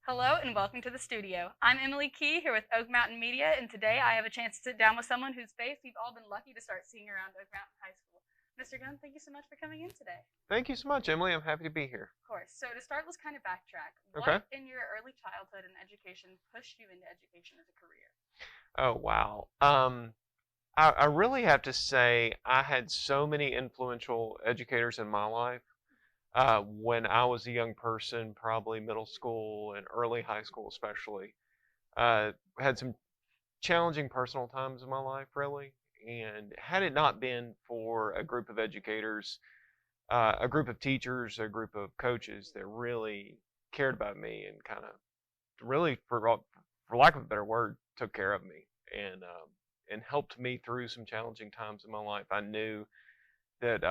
Hello and welcome to the studio. I'm Emily Key here with Oak Mountain Media, and today I have a chance to sit down with someone whose face we've all been lucky to start seeing around Oak Mountain High School. Mr. Gunn, thank you so much for coming in today. Thank you so much, Emily. I'm happy to be here. Of course. So to start, let's kind of backtrack. Okay. What in your early childhood and education pushed you into education as a career? Oh, wow. I really have to say I had so many influential educators in my life. When I was a young person, probably middle school and early high school especially, had some challenging personal times in my life, really. And had it not been for a group of educators, a group of teachers, a group of coaches that really cared about me and kind of really, for lack of a better word, took care of me and helped me through some challenging times in my life. I knew that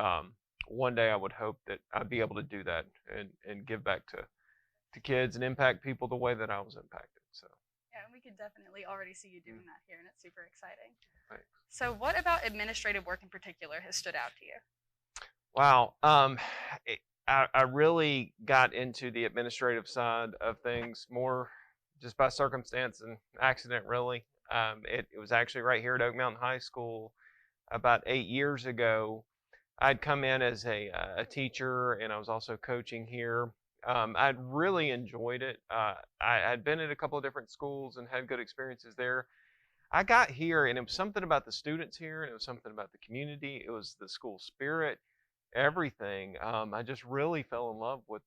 one day I would hope that I'd be able to do that and give back to kids and impact people the way that I was impacted. So Yeah, and we could definitely already see you doing that here, and it's super exciting. thanks. So, what about administrative work in particular has stood out to you? Wow. I really got into the administrative side of things more just by circumstance and accident, really. It was actually right here at Oak Mountain High School about 8 years ago. I'd come in as a teacher, and I was also coaching here. I'd really enjoyed it. I'd been at a couple of different schools and had good experiences there. I got here, and it was something about the students here, and it was something about the community. It was the school spirit, everything. I just really fell in love with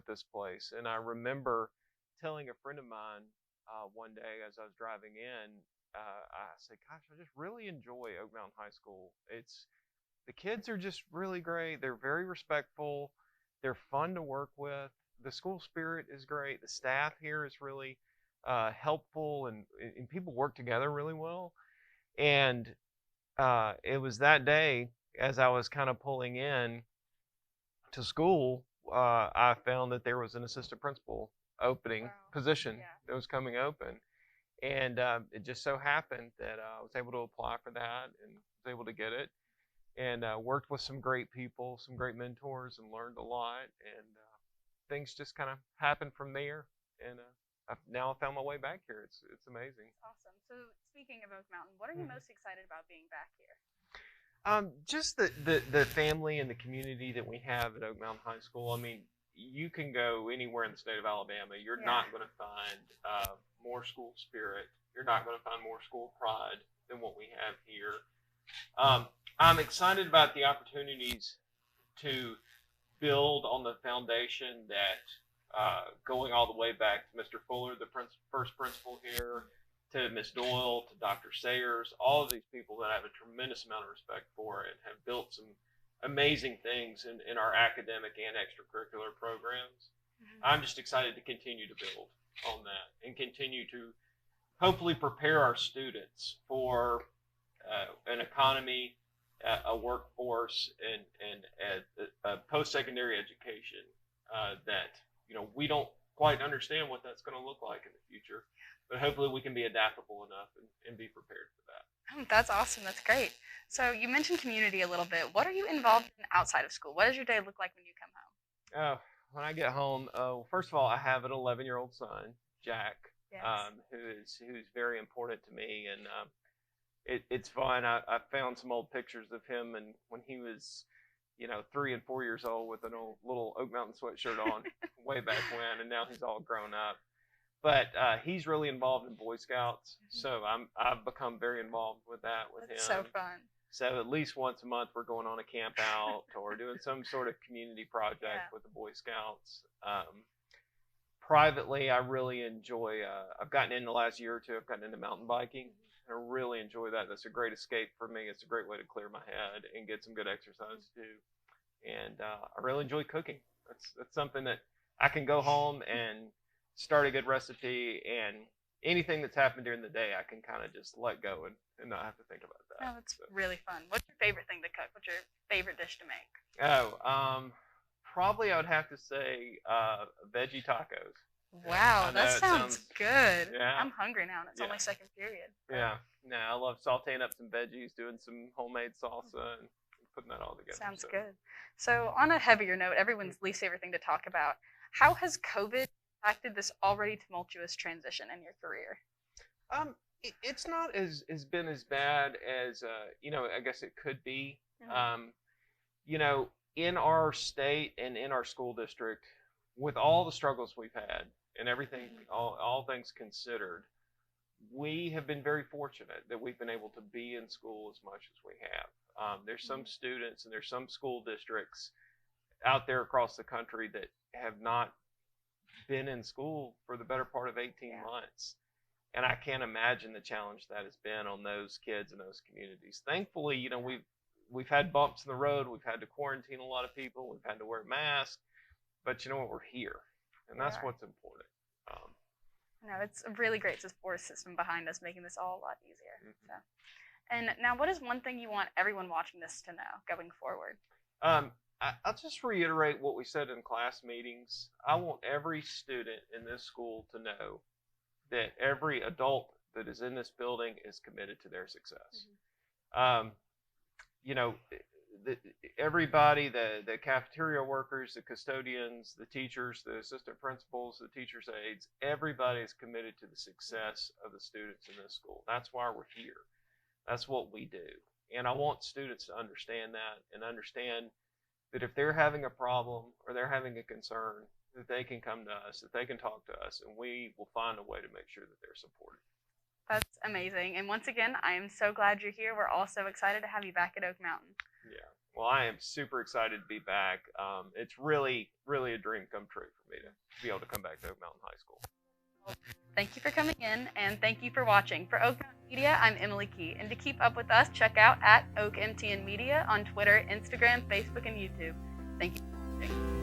this place, and I remember telling a friend of mine one day as I was driving in, I said, "Gosh, I just really enjoy Oak Mountain High School. It's the kids are just really great. They're very respectful. They're fun to work with. The school spirit is great. The staff here is really helpful, and people work together really well." And it was that day as I was kind of pulling in to school, I found that there was an assistant principal opening position that was coming open. And it just so happened that I was able to apply for that and was able to get it. And worked with some great people, some great mentors, and learned a lot. And things just kind of happened from there. And now I found my way back here. It's amazing. Awesome. So, speaking of Oak Mountain, what are you most excited about being back here? Just the family and the community that we have at Oak Mountain High School. I mean, you can go anywhere in the state of Alabama. You're not going to find more school spirit. You're not going to find more school pride than what we have here. I'm excited about the opportunities to build on the foundation that going all the way back to Mr. Fuller, the first principal here, to Ms. Doyle, to Dr. Sayers, all of these people that I have a tremendous amount of respect for and have built some amazing things in our academic and extracurricular programs. I'm just excited to continue to build on that and continue to hopefully prepare our students for an economy, a workforce, and a post-secondary education that we don't quite understand what that's going to look like in the future. But hopefully we can be adaptable enough and be prepared for that. Oh, that's awesome. That's great. So you mentioned community a little bit. What are you involved in outside of school? What does your day look like when you come home? When I get home, first of all, I have an 11-year-old son, Jack, Yes. who's very important to me, and it's fun. I found some old pictures of him and when he was 3 and 4 years old with an old little Oak Mountain sweatshirt on way back when, and now he's all grown up. But he's really involved in Boy Scouts, so I've become very involved with that with That's him. so fun. So at least once a month we're going on a camp out or doing some sort of community project with the Boy Scouts. Privately, I really enjoy. I've gotten into the last year or two. I've gotten into mountain biking. I really enjoy that. That's a great escape for me. It's a great way to clear my head and get some good exercise too. And I really enjoy cooking. That's something that I can go home and start a good recipe, and anything that's happened during the day, I can kind of just let go and not have to think about that. Oh, that's really fun. What's your favorite thing to cook? What's your favorite dish to make? Probably I would have to say veggie tacos. Wow, that sounds good. Yeah. I'm hungry now, and it's only second period. Yeah. I love sauteing up some veggies, doing some homemade salsa, and putting that all together. Sounds good. So on a heavier note, everyone's least favorite thing to talk about, how has COVID impacted this already tumultuous transition in your career? It's not been as bad as I guess it could be. Mhm. In our state and in our school district, with all the struggles we've had and everything, all things considered, we have been very fortunate that we've been able to be in school as much as we have. There's some students and there's some school districts out there across the country that have not been in school for the better part of 18 months. And I can't imagine the challenge that has been on those kids and those communities. Thankfully, we've had bumps in the road. We've had to quarantine a lot of people. We've had to wear masks. But you know what? We're here, and that's what's important. No, it's a really great support system behind us, making this all a lot easier. So, and now, what is one thing you want everyone watching this to know going forward? I'll just reiterate what we said in class meetings. I want every student in this school to know that every adult that is in this building is committed to their success. Everybody, the cafeteria workers, the custodians, the teachers, the assistant principals, the teachers' aides, everybody is committed to the success of the students in this school. That's why we're here. That's what we do. And I want students to understand that and understand that if they're having a problem or they're having a concern, that they can come to us, that they can talk to us, and we will find a way to make sure that they're supported. That's amazing. And once again, I am so glad you're here. We're all so excited to have you back at Oak Mountain. Yeah. Well, I am super excited to be back. It's really, really a dream come true for me to be able to come back to Oak Mountain High School. Well, thank you for coming in, and thank you for watching. For Oak Mountain Media, I'm Emily Key. And to keep up with us, check out @OakMTN Media on Twitter, Instagram, Facebook, and YouTube. Thank you for watching.